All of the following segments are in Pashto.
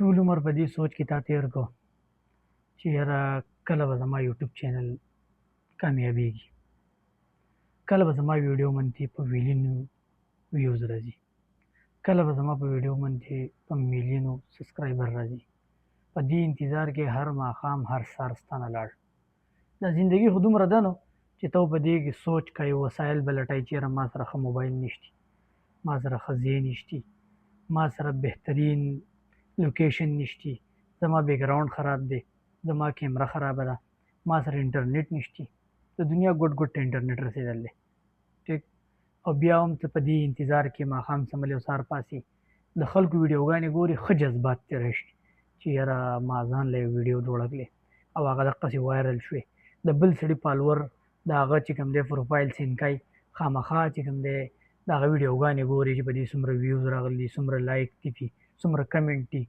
ټول عمر په دې سوچ کې تا تېر کړو چې یاره کله به زما یوټیوب چینل کامیابېږي، کله به زما ویډیو باندې په ویلیونو ویوز راځي، کله به زما په ویډیو باندې په میلیونو سبسکرایبر راځي. په دې انتظار کې هر ماښام هر سهار ستا نه لاړ. دا زندګي خو دومره ده نو چې ته په دې کې سوچ کوې، وسایل به لټوې چې یاره ما سره ښه موبایل نشتی، ما سره ښه ځای نشتی، ما سره بهترین لوکیشن نشتی، زما بیکګراوند خراب دی، زما کیمره خرابه ده، ما سره انټرنیټ نشتی. د دنیا ګوټ ګوټ ته انټرنیټ رسېدل دی، ټیک. او بیا هم ته په دې انتظار کې ماښام سملی او سهار پاسې د خلکو ویډیوګانې ګورې، ښه جذبات ترې راشي چې یاره ما ځان له یو ویډیو جوړه کړې او هغه دقسې وایرل شوې. د بل سړي فالوور د هغه چې کوم دی پروفایل سین کوي، خامخا چې کوم دی د هغه ویډیوګانې ګوري چې په دې څومره ویوز راغلي، څومره لایک دي، څومره کمنټ دي،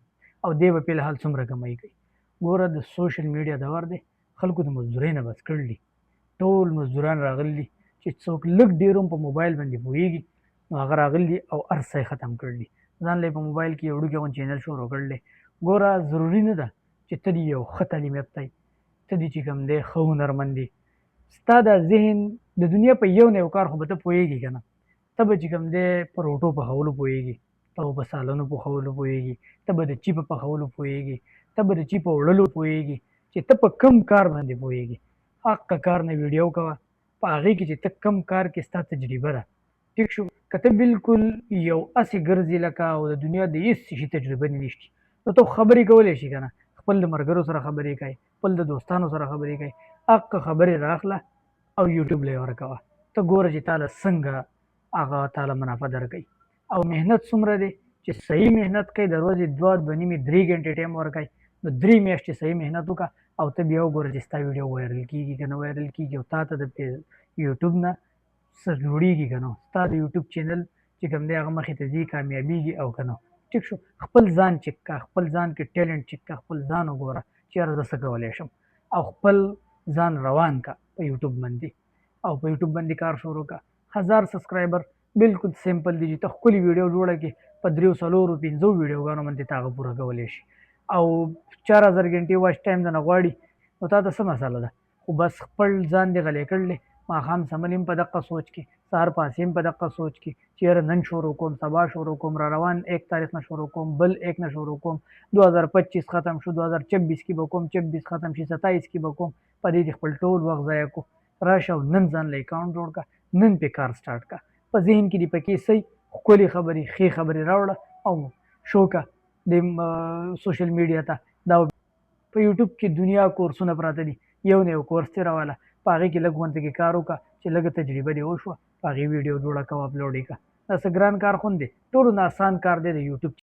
او دی به فی الحال څومره کمایي کوي. ګوره د سوشل میډیا دور دی، خلکو د مزدورۍ نه بس کړل دي. ټول مزدوران راغلي دي چې څوک لږ ډېر هم په موبایل باندې پوهېږي نو هغه راغلي دي او هر څه یې ختم کړل دي. ځان له یې په موبایل کې یو وړوکی غوندې چینل شروع کړل دی. ګوره ضروري نه ده چې ته دې یو ښه تعلیم یافته یې، ته دې چې کوم دی ښه هنرمند یې. ستا دا ذهن د دنیا په یو نه یو کار خو به ته پوهېږي که نه. ته به چې کوم دی په روټو پخولو پوهېږي، ته به په سالنو پخولو پوهېږي، ته به د چي په پخولو پوهېږي، ته به د چي په وړلو پوهېږي. چې ته په کم کار باندې پوهېږي هغه کار نه ویډیو کوه، په هغې کې چې ته کم کار کې ستا تجربه ده، ټیک شو. که ته بالکل یو هسې ګرځې لکه او د دنیا د هېڅ شي تجربه دې نشتي نو ته خبرې کولی شي که نه. خپل د ملګرو سره خبرې کوې، خپل د دوستانو سره خبرې کوې، هغه خبرې راخله او یوټیوب له یې ورکوه. ته ګوره چې تا له څنګه هغه تا له منافع درکوي. او محنت څومره دی چې صحیح محنت کوي، د ورځې 2-2.5-3 غنټې ټایم ورکوي نو 3 میاشتې صحیح محنت وکړه او ته بیا وګوره چې ستا ویډیو وایرل کېږي که نه وایرل کېږي او تا ته د یوټیوب نه څه جوړېږي که نه، ستا د یوټیوب چینل چې کوم دی هغه مخې ته ځي، کامیابېږي او که نه، ټیک شو. خپل ځان چک کړه، خپل ځان کې ټیلنټ چک کړه، خپل ځان وګوره چې یاره زه څه کولی شم او خپل ځان روان کړه په یوټیوب باندې او په یوټیوب باندې کار شروع کړه. 1000 سبسکرایبر بالکل سمپل دي چې ته ښکلې ویډیو جوړه کړې، په 3-4-5 ویډیوګانو باندې ته هغه پوره کولی شي او 4000 غنټې واچ ټایم درنه غواړي نو تا ته څه مسله ده. خو بس خپل ځان دې غلی کړلی، ماښام سملي هم په دقه سوچ کې، سهار پاسې هم په دقه سوچ کې چې یاره نن شروع کوم، سبا شروع کوم، را روان 1 تاریخ نه شروع کوم، بل 1 نه شروع کوم، 2025 ختم شو، 2026 کې به کوم، 26 ختم شي، 27 کې به کوم. په دې خپل ټول وخت ضایع کړو. راشه او نن ځان له اکاونټ جوړ کړه، نن پې کار سټارټ کړه. په ذهن کې دې پکې صحیح ښکلې خبرې، ښې خبرې راوړه او شو کړه د سوشل میډیا ته. دا په یوټیوب کې دنیا کورسونه پراته دي، یو نه یو کورس ترې راواله، په هغې کې لږ غونته کې کار وکړه چې لږه تجربه دې وشوه، په هغې ویډیو جوړه کوه، اپلوډ یې کړه. دا څه ګران کار خو نه دی، ټولو نه اسان کار دی د یوټیوب